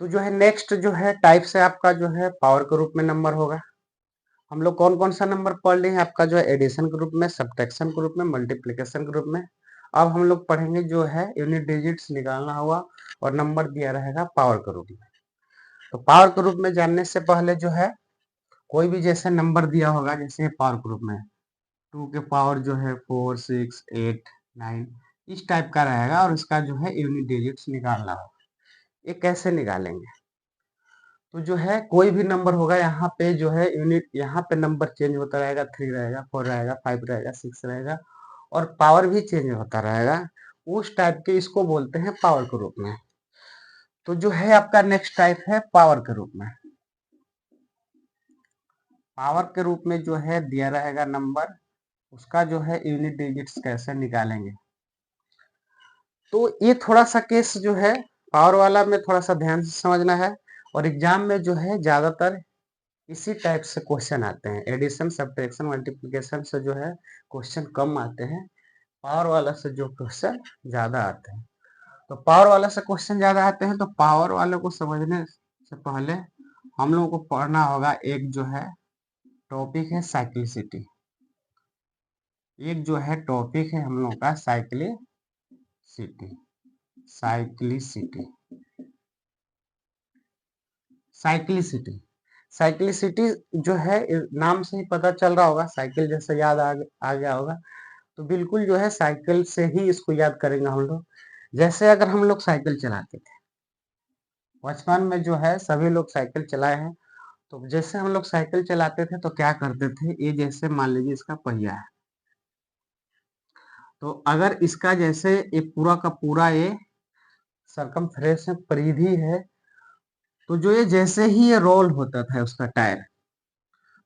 तो जो है नेक्स्ट जो है टाइप से आपका जो है पावर के रूप में नंबर होगा। हम लोग कौन कौन सा नंबर पढ़ लिए हैं, आपका जो है एडिशन के रूप में, सब्ट्रैक्शन के रूप में, मल्टीप्लिकेशन के रूप में। अब हम लोग पढ़ेंगे जो है यूनिट डिजिट्स निकालना हुआ और नंबर दिया रहेगा पावर के रूप में। तो पावर के रूप में जानने से पहले जो है कोई भी जैसे नंबर दिया होगा, जैसे पावर के रूप में 2 के पावर जो है 4, 6, 8, 9 इस टाइप का रहेगा और इसका जो है यूनिट डिजिट्स निकालना होगा। ये कैसे निकालेंगे? तो जो है कोई भी नंबर होगा यहाँ पे जो है यूनिट, यहाँ पे नंबर चेंज होता रहेगा, 3 रहेगा, 4 रहेगा, 5 रहेगा, 6 रहेगा और पावर भी चेंज होता रहेगा। उस टाइप के इसको बोलते हैं पावर के रूप में। तो जो है आपका नेक्स्ट टाइप है पावर के रूप में। पावर के रूप में जो है दिया रहेगा नंबर, उसका जो है यूनिट डिजिट्स कैसे निकालेंगे। तो ये थोड़ा सा केस जो है पावर वाला में थोड़ा सा ध्यान से समझना है और एग्जाम में जो है ज्यादातर इसी टाइप से क्वेश्चन आते हैं। एडिशन, सब्ट्रैक्शन, मल्टीप्लिकेशन से जो है क्वेश्चन कम आते हैं, पावर वाला से जो क्वेश्चन ज्यादा आते हैं। तो पावर वाला से क्वेश्चन ज्यादा आते हैं, तो पावर वाले को समझने से पहले हम लोगों को पढ़ना होगा एक जो है टॉपिक है साइक्लिसिटी। एक जो है टॉपिक है हम लोगों का साइक्लिसिटी। साइक्लिसिटी साइक्लिसिटी साइक्लिसिटी जो है नाम से ही पता चल रहा होगा, साइकिल जैसे याद आ गया होगा। तो बिल्कुल जो है साइकिल से ही इसको याद करेंगे हम लोग। जैसे अगर हम लोग साइकिल चलाते थे बचपन में, जो है सभी लोग साइकिल चलाए हैं। तो जैसे हम लोग साइकिल चलाते थे तो क्या करते थे, ये जैसे मान लीजिए इसका पहिया है, तो अगर इसका जैसे ये पूरा का पूरा ये सरकमफ्रेंस में परिधि है, तो जो ये जैसे ही ये रोल होता था उसका टायर,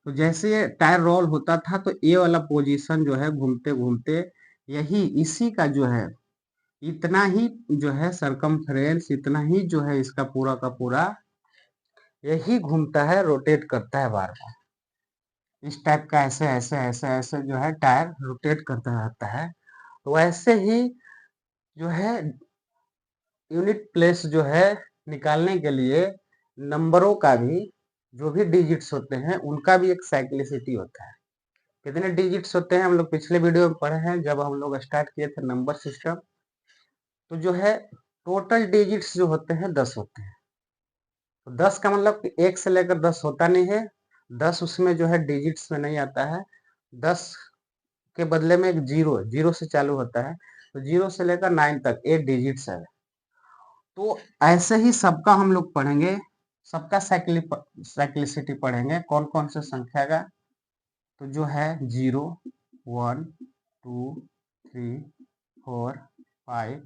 तो जैसे ये टायर रोल होता था तो ये वाला पोजीशन जो है घूमते घूमते यही इसी का जो है इतना ही जो है सरकमफ्रेंस, इतना ही जो है इसका पूरा का पूरा यही घूमता है, रोटेट करता है बार बार। इस टाइप का ऐसे ऐसे ऐसे ऐसे जो है टायर रोटेट करता रहता है। तो वैसे ही जो है यूनिट प्लेस जो है निकालने के लिए नंबरों का भी, जो भी डिजिट्स होते हैं उनका भी एक साइक्लिसिटी होता है। कितने डिजिट्स होते हैं हम लोग पिछले वीडियो में पढ़े हैं, जब हम लोग स्टार्ट किए थे नंबर सिस्टम। तो जो है टोटल डिजिट्स जो होते हैं 10 होते हैं। तो 10 का मतलब कि 1 से लेकर 10 होता नहीं है, 10 उसमें जो है डिजिट्स में नहीं आता है। 10 के बदले में एक जीरो, जीरो से चालू होता है, तो जीरो से लेकर 9 तक 8 डिजिट्स है। तो ऐसे ही सबका हम लोग पढ़ेंगे, सबका साइक्लिसिटी पढ़ेंगे, कौन कौन से संख्या का। तो जो है 0, 1, 2, 3, 4, 5,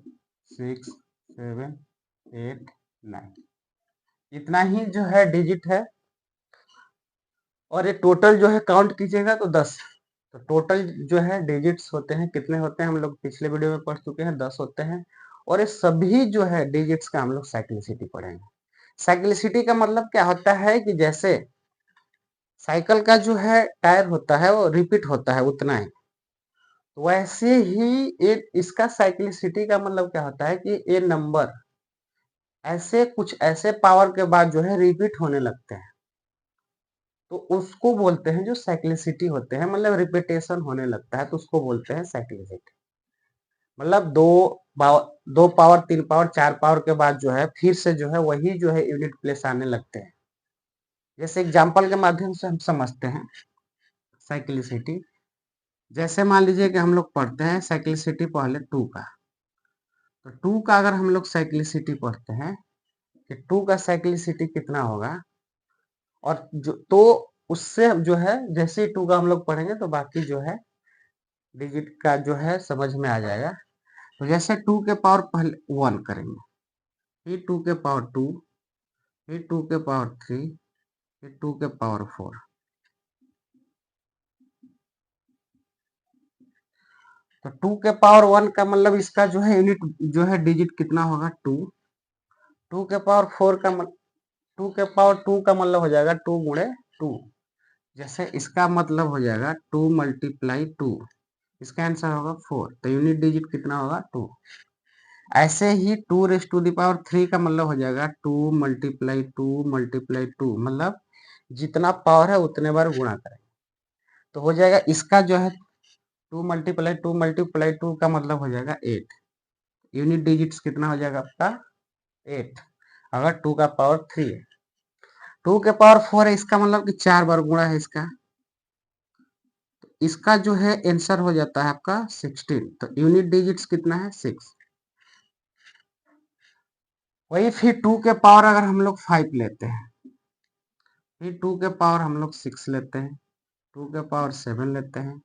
6, 7, 8, 9 इतना ही जो है डिजिट है। और ये टोटल जो है काउंट कीजिएगा तो 10। तो टोटल जो है डिजिट्स होते हैं, कितने होते हैं हम लोग पिछले वीडियो में पढ़ चुके हैं, 10 होते हैं। और ये सभी जो है डिजिट्स का हम लोग साइक्लिसिटी पढ़ेंगे। साइक्लिसिटी का मतलब क्या होता है कि जैसे साइकिल का जो है टायर होता है वो रिपीट होता है उतना ही, तो वैसे ही ये इसका साइक्लिसिटी का मतलब क्या होता है कि ये नंबर ऐसे कुछ ऐसे पावर के बाद जो है रिपीट होने लगते हैं, तो उसको बोलते हैं जो साइक्लिसिटी होते हैं, मतलब रिपीटेशन होने लगता है तो उसको बोलते हैं साइक्लिसिटी। मतलब दो पावर, 3 पावर, 4 पावर के बाद जो है फिर से जो है वही जो है यूनिट प्लेस आने लगते हैं। जैसे एग्जांपल के माध्यम से हम समझते हैं साइक्लिसिटी। जैसे मान लीजिए कि हम लोग पढ़ते हैं साइक्लिसिटी पहले 2 का। तो 2 का अगर हम लोग साइक्लिसिटी पढ़ते हैं कि 2 का साइक्लिसिटी कितना होगा, और जो तो उससे जो है जैसे ही 2 का हम लोग पढ़ेंगे तो बाकी जो है डिजिट का जो है समझ में आ जाएगा। तो जैसे 2 के पावर पहले 1 करेंगे, फिर 2 के पावर 2, फिर 2 के पावर 3, फिर 2 के पावर 4। तो 2 के पावर 1 का मतलब इसका जो है यूनिट जो है डिजिट कितना होगा 2। 2 के पावर 4 का 2 के पावर 2 का मतलब हो जाएगा 2 गुणे 2। जैसे इसका मतलब हो जाएगा 2 मल्टीप्लाई 2, इसका आंसर होगा 4। तो यूनिट डिजिट कितना होगा 2। ऐसे ही 2⁻³ का मतलब हो जाएगा 2 × 2 × 2 मतलब जितना पावर है उतने बार गुणा करेंगे तो हो जाएगा इसका जो है 2 × 2 × 2 का मतलब हो जाएगा 8। यूनिट डिजिट्स कितना हो जाएगा आपका 8 अगर 2 का पावर 3 है। 2 के पावर 4 है इसका मतलब कि 4 बार गुणा है इसका। तो इसका जो है आंसर हो जाता है आपका 16। तो यूनिट डिजिट्स कितना है 6। वही फिर 2 के पावर अगर हम लोग 5 लेते हैं, फिर 2 के पावर हम लोग 6 लेते हैं, 2 के पावर 7 लेते हैं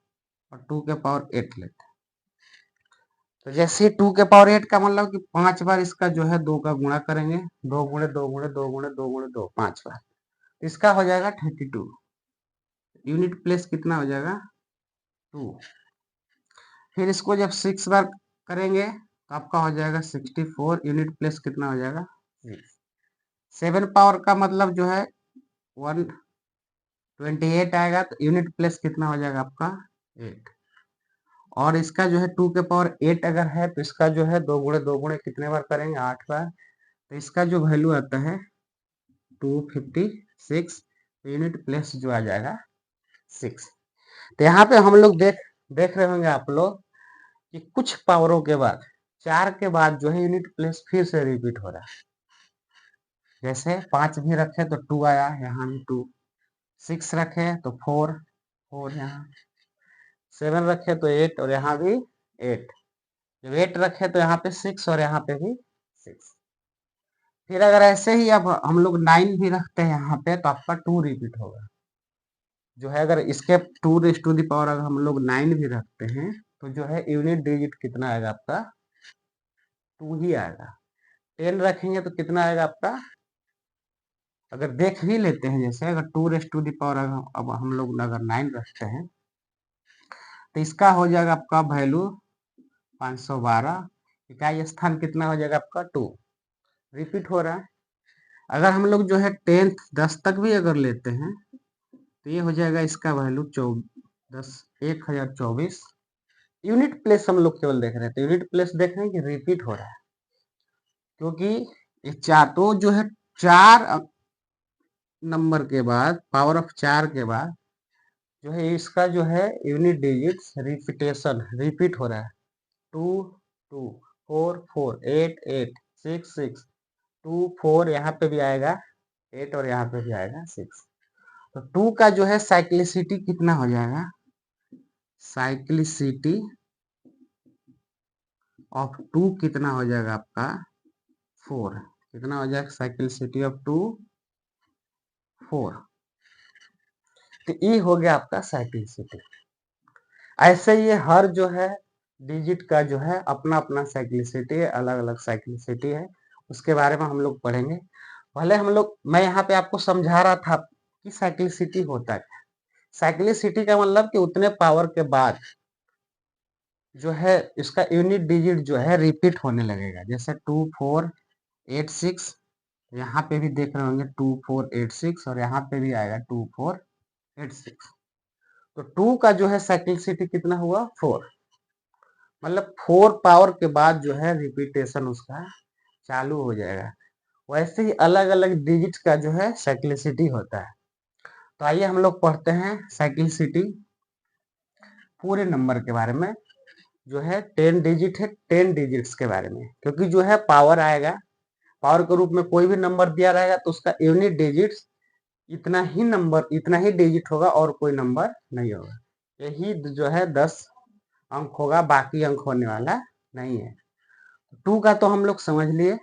और 2 के पावर 8 लेते हैं। तो जैसे 2 के पावर 8 का मतलब कि 5 बार इसका जो है 2 का गुणा करेंगे, 2 × 2 × 2 × 2 × 2 5 बार, इसका हो जाएगा 32। यूनिट प्लेस कितना हो जाएगा 2। फिर इसको जब 6 बार करेंगे तो आपका हो जाएगा 64। यूनिट प्लेस कितना हो जाएगा 6। 7 पावर का मतलब जो है 128 आएगा तो यूनिट प्लेस कितना हो जाएगा आपका 8। और इसका जो है 2 के पावर 8 अगर है तो इसका जो है 2 × 2 × कितने बार करेंगे 8 बार, तो इसका जो वैल्यू आता है 256। यूनिट प्लेस जो आ जाएगा 6। तो यहाँ पे हम लोग देख रहे होंगे आप लोग कि कुछ पावरों के बाद 4 के बाद जो है यूनिट प्लेस फिर से रिपीट हो रहा है। जैसे 5 भी रखे तो 2 आया, यहाँ भी 2। 6 रखे तो 4 यहाँ, 7 रखे तो 8 और यहाँ भी 8। जब 8 रखे तो यहाँ पे 6 और यहाँ पे भी 6। फिर अगर ऐसे ही अब हम लोग 9 भी रखते हैं यहाँ पे तो आपका 2 रिपीट होगा। जो है अगर इसके 2⁻⁴ अगर हम लोग 9 भी रखते हैं तो जो है यूनिट डिजिट कितना आएगा आपका 2 ही आएगा। 10 रखेंगे तो कितना आएगा आपका, अगर देख भी लेते हैं जैसे अगर 2⁻⁴ अब हम लोग अगर 9 रखते हैं तो इसका हो जाएगा आपका वैल्यू 512। इकाई स्थान कितना हो जाएगा आपका 2। रिपीट हो रहा है। अगर हम लोग जो है 10 तक भी अगर लेते हैं तो ये हो जाएगा इसका वैल्यू 1024। यूनिट प्लेस हम लोग केवल देख रहे थे, यूनिट प्लेस देख रहे हैं कि रिपीट हो रहा है क्योंकि ये 4 तो जो है 4 नंबर के बाद पावर ऑफ 4 के बाद जो है इसका जो है यूनिट डिजिट्स रिपीट हो रहा है। 2 2 4 4 8 8 6 6 2 4 यहाँ पे भी आएगा 8 और यहाँ पे भी आएगा 6। तो 2 का जो है साइक्लिसिटी कितना हो जाएगा, साइक्लिसिटी ऑफ 2 कितना हो जाएगा आपका 4। कितना हो जाएगा साइक्लिसिटी ऑफ 2 4। तो ये हो गया आपका साइक्लिसिटी। ऐसे ये हर जो है डिजिट का जो है अपना अपना साइक्लिसिटी है, अलग अलग साइक्लिसिटी है, उसके बारे में हम लोग पढ़ेंगे। पहले हम लोग मैं यहाँ पे आपको समझा रहा था कि साइक्लिसिटी होता क्या। साइक्लिसिटी का मतलब कि उतने पावर के बाद जो है इसका यूनिट डिजिट जो है रिपीट होने लगेगा। जैसे 2 4 8 6 यहाँ पे भी देख रहे होंगे 2 4 8 6 और यहाँ पे भी आएगा 2 4 8 6। तो 2 का जो है साइक्लिसिटी कितना हुआ 4। मतलब 4 पावर के बाद जो है रिपीटेशन उसका चालू हो जाएगा। वैसे ही अलग अलग डिजिट का जो है साइक्लिसिटी होता है। तो आइए हम लोग पढ़ते हैं साइक्लिसिटी पूरे नंबर के बारे में। जो है 10 डिजिट है, 10 डिजिट्स के बारे में, क्योंकि जो है पावर आएगा, पावर के रूप में कोई भी नंबर दिया रहेगा तो उसका यूनिट डिजिट्स इतना ही डिजिट होगा और कोई नंबर नहीं होगा। यही जो है 10 अंक होगा, बाकी अंक होने वाला नहीं है। 2 का तो हम लोग समझ लिए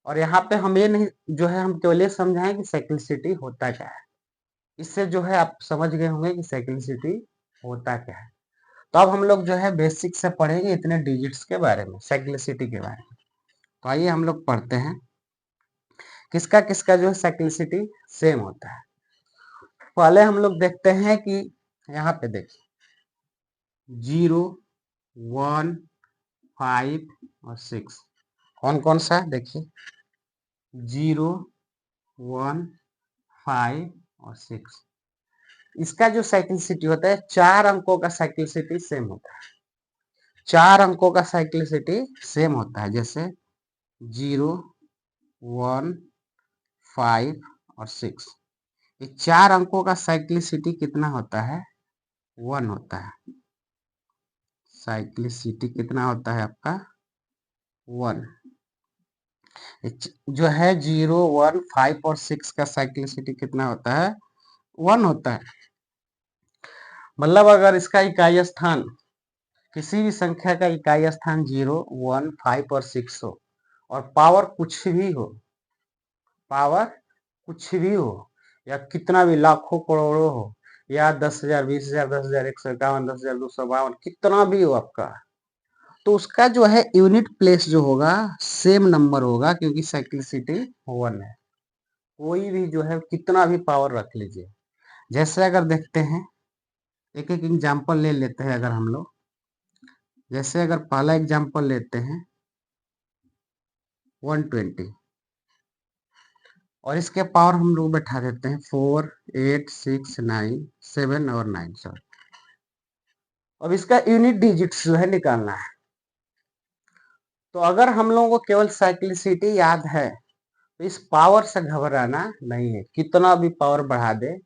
और यहाँ पे हम ये नहीं जो है हम केवल ये समझाएं कि साइक्लिसिटी होता क्या है। इससे जो है आप समझ गए होंगे कि साइक्लिसिटी होता क्या है। तो अब हम लोग जो है बेसिक से पढ़ेंगे इतने डिजिट्स के बारे में, साइक्लिसिटी के बारे में। तो आइए हम लोग पढ़ते हैं किसका किसका जो है साइक्लिसिटी सेम होता है। पहले हम लोग देखते हैं कि यहाँ पे देखिए 0 1 5 और 6 कौन कौन सा है देखिए 0 1 5 और 6। इसका जो साइक्लिसिटी होता है 4 अंकों का साइक्लिसिटी सेम होता है। 4 अंकों का साइक्लिसिटी सेम होता है, जैसे 0, 1, 5 और 6। ये 4 अंकों का साइक्लिसिटी कितना होता है? 1 होता है। साइक्लिसिटी कितना होता है आपका? 1। जो है 0, 1, 5 और 6 का साइक्लिसिटी कितना होता है? 1 होता है। मतलब अगर इसका इकाई स्थान, किसी भी संख्या का इकाई स्थान 0, 1, 5 और 6 हो और पावर कुछ भी हो, पावर कुछ भी हो, या कितना भी लाखों करोड़ों हो, या 10,000, 20,000, 10,000, 151, 10,252, कितना भी हो आपका, तो उसका जो है यूनिट प्लेस जो होगा सेम नंबर होगा, क्योंकि साइक्लिसिटी 1 है। कोई भी जो है कितना भी पावर रख लीजिए। जैसे अगर देखते हैं, एक एक एग्जाम्पल ले लेते हैं अगर हम लोग। जैसे अगर पहला एग्जाम्पल लेते हैं 120, और इसके पावर हम लोग बैठा देते हैं 4, 8, 6, 9, 7 और 9, सॉरी। अब इसका यूनिट डिजिट्स जो है निकालना है। तो अगर हम लोगों को केवल साइक्लिसिटी याद है तो इस पावर से घबराना नहीं है, कितना भी पावर बढ़ा दे।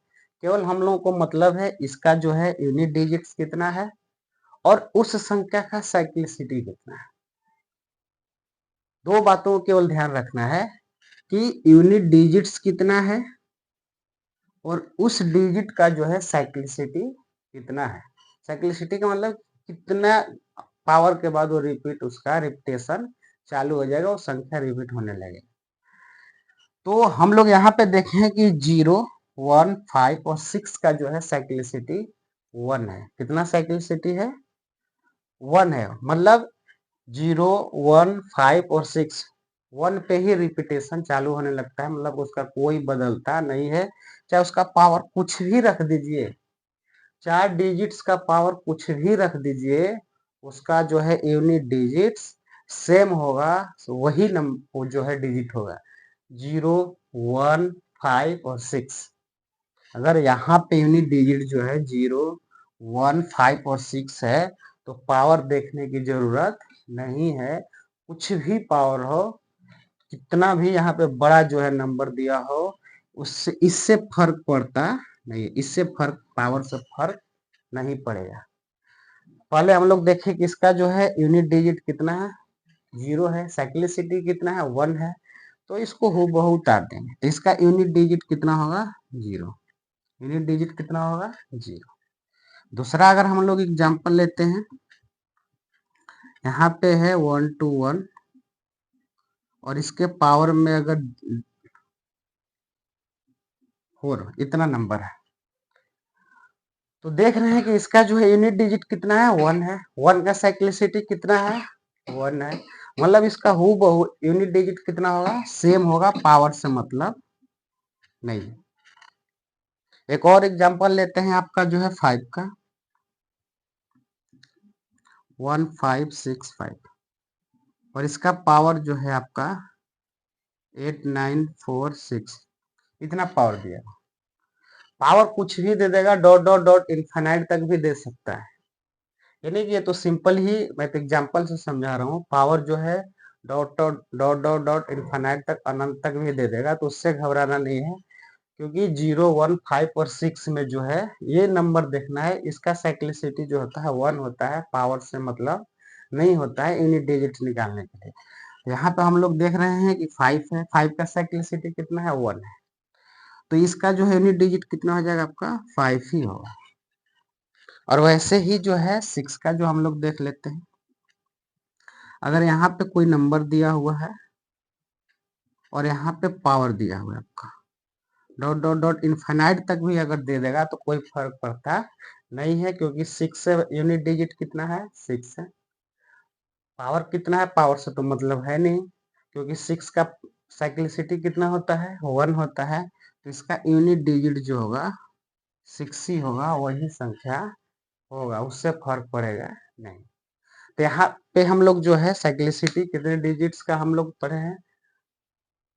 केवल हम लोगों को मतलब है इसका जो है यूनिट डिजिट्स कितना है और उस संख्या का साइक्लिसिटी कितना है। दो बातों को केवल ध्यान रखना है कि यूनिट डिजिट्स कितना है और उस डिजिट का जो है साइक्लिसिटी कितना है। साइक्लिसिटी का मतलब कितना पावर के बाद वो रिपीट, उसका रिपीटेशन चालू हो जाएगा, वो संख्या रिपीट होने लगेगा। तो हम लोग यहाँ पे देखें कि 0, 1, 5 और 6 का जो है साइक्लिसिटी 1 है। कितना साइक्लिसिटी है? 1 है। मतलब 0, 1, 5 और 6 1 पे ही रिपीटेशन चालू होने लगता है, मतलब उसका कोई बदलता नहीं है। चाहे उसका पावर कुछ भी रख दीजिए, 4 डिजिट्स का पावर कुछ भी रख दीजिए, उसका जो है यूनिट डिजिट्स सेम होगा, वही नंबर जो है डिजिट होगा 0, 1, 5 और 6। अगर यहाँ पे यूनिट डिजिट जो है 0, 1, 5 और 6 है तो पावर देखने की जरूरत नहीं है। कुछ भी पावर हो, कितना भी यहाँ पे बड़ा जो है नंबर दिया हो, उससे इससे फर्क पड़ता नहीं है। इससे फर्क, पावर से फर्क नहीं पड़ेगा। पहले हम लोग देखें कि इसका जो है यूनिट डिजिट कितना है? 0 है। साइक्लिसिटी कितना है? 1 है। तो इसको हूबहू उतार देंगे, तो इसका यूनिट डिजिट कितना होगा? 0। यूनिट डिजिट कितना होगा? 0। दूसरा अगर हम लोग एग्जांपल लेते हैं, यहाँ पे है 1 to 1 और इसके पावर में अगर 4 इतना नंबर है, तो देख रहे हैं कि इसका जो है यूनिट डिजिट कितना है? 1 है। 1 का साइक्लिसिटी कितना है? 1 है। मतलब इसका हूबहू यूनिट डिजिट कितना होगा? सेम होगा, पावर से मतलब नहीं। एक और एग्जांपल लेते हैं आपका जो है 5 का, 1565 और इसका पावर जो है आपका 8946, इतना पावर दिया। पावर कुछ भी दे देगा, डॉट डॉट डॉट इनफाइनाइट तक भी दे सकता है। यानी कि ये तो सिंपल ही मैं तो एग्जांपल से समझा रहा हूँ। पावर जो है dot dot dot dot dot infinite तक, अनंत तक भी दे देगा, तो उससे घबराना नहीं है। क्योंकि 0, 1, 5 और 6 में जो है ये नंबर देखना है, इसका साइक्लिसिटी जो होता है 1 होता है, पावर से मतलब नहीं होता है यूनिट डिजिट निकालने के लिए। यहाँ पे हम लोग देख रहे हैं कि 5 है, 5 का साइक्लिसिटी कितना है? 1 है। तो इसका जो है यूनिट डिजिट कितना हो जाएगा आपका? 5 ही होगा। और वैसे ही जो है 6 का जो हम लोग देख लेते हैं। अगर यहाँ पे कोई नंबर दिया हुआ है और यहाँ पे पावर दिया हुआ है आपका, डॉट डॉट डॉट इनफाइनाइट तक भी अगर दे देगा तो कोई फर्क पड़ता नहीं है, क्योंकि 6 से यूनिट डिजिट कितना है? 6 है। पावर कितना है? पावर से तो मतलब है नहीं, क्योंकि 6 का साइक्लिसिटी कितना होता है? 1 होता है। तो इसका यूनिट डिजिट जो होगा 6 ही होगा, वही संख्या होगा, उससे फर्क पड़ेगा नहीं। तो यहाँ पे हम लोग जो है साइक्लिसिटी कितने डिजिट्स का हम लोग पढ़े हैं?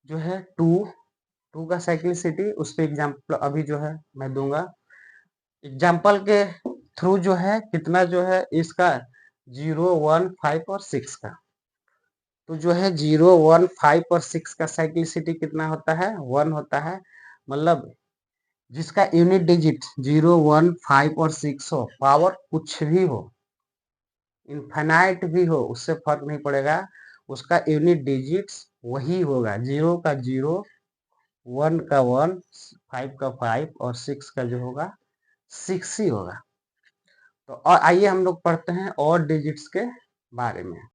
जो है 2 का साइक्लिसिटी। उस पर एग्जाम्पल अभी जो है मैं दूंगा। एग्जाम्पल के थ्रू जो है कितना जो है इसका 0, 1, 5 और 6 का। तो जो है 0, 1, 5 और 6 का साइक्लिसिटी कितना होता है? 1 होता है। मतलब जिसका यूनिट डिजिट 0, 1, 5 और 6 हो, पावर कुछ भी हो, इनफाइनाइट भी हो, उससे फर्क नहीं पड़ेगा, उसका यूनिट डिजिट्स वही होगा। 0 का 0, 1 का 1, 5 का 5 और 6 का जो होगा 6 ही होगा। तो और आइए हम लोग पढ़ते हैं और डिजिट्स के बारे में।